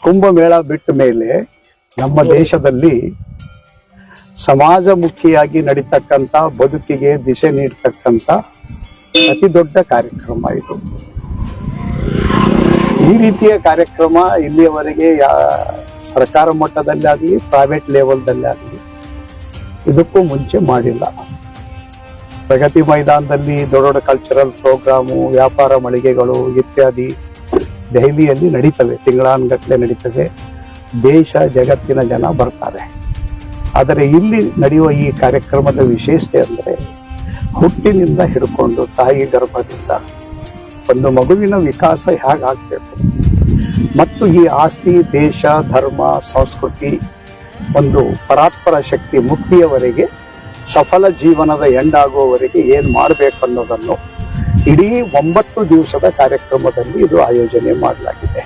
ಕುಂಭಮೇಳ ಬಿಟ್ಟ ಮೇಲೆ ನಮ್ಮ ದೇಶದಲ್ಲಿ ಸಮಾಜಮುಖಿಯಾಗಿ ನಡೀತಕ್ಕಂಥ ಬದುಕಿಗೆ ದಿಶೆ ನೀಡತಕ್ಕಂಥ ಅತಿ ದೊಡ್ಡ ಕಾರ್ಯಕ್ರಮ ಇದು. ಈ ರೀತಿಯ ಕಾರ್ಯಕ್ರಮ ಇಲ್ಲಿಯವರೆಗೆ ಸರ್ಕಾರ ಮಟ್ಟದಲ್ಲಾಗಲಿ ಪ್ರೈವೇಟ್ ಲೆವೆಲ್ದಲ್ಲಾಗಲಿ ಇದಕ್ಕೂ ಮುಂಚೆ ಮಾಡಿಲ್ಲ. ಪ್ರಗತಿ ಮೈದಾನದಲ್ಲಿ ದೊಡ್ಡ ದೊಡ್ಡ ಕಲ್ಚರಲ್ ಪ್ರೋಗ್ರಾಮು, ವ್ಯಾಪಾರ ಮಳಿಗೆಗಳು ಇತ್ಯಾದಿ ದೆಹಲಿಯಲ್ಲಿ ನಡೀತವೆ, ತಿಂಗಳಾನುಗಟ್ಟಲೆ ನಡೀತವೆ. ದೇಶ ಜಗತ್ತಿನ ಜನ ಬರ್ತಾರೆ. ಆದರೆ ಇಲ್ಲಿ ನಡೆಯುವ ಈ ಕಾರ್ಯಕ್ರಮದ ವಿಶೇಷತೆ ಅಂದರೆ ಹುಟ್ಟಿನಿಂದ ಹಿಡ್ಕೊಂಡು ತಾಯಿ ಗರ್ಭದಿಂದ ಒಂದು ಮಗುವಿನ ವಿಕಾಸ ಹೇಗಾಗಬೇಕು ಮತ್ತು ಈ ಆಸ್ತಿ, ದೇಶ, ಧರ್ಮ, ಸಂಸ್ಕೃತಿ, ಒಂದು ಪರಾತ್ಪರ ಶಕ್ತಿ ಮುಕ್ತಿಯವರೆಗೆ ಸಫಲ ಜೀವನದ ಎಂಡಾಗುವವರೆಗೆ ಏನು ಮಾಡಬೇಕು ಅನ್ನೋದನ್ನು ಇಡೀ 9 ದಿವಸದ ಕಾರ್ಯಕ್ರಮದಲ್ಲಿ ಇದು ಆಯೋಜನೆ ಮಾಡಲಾಗಿದೆ.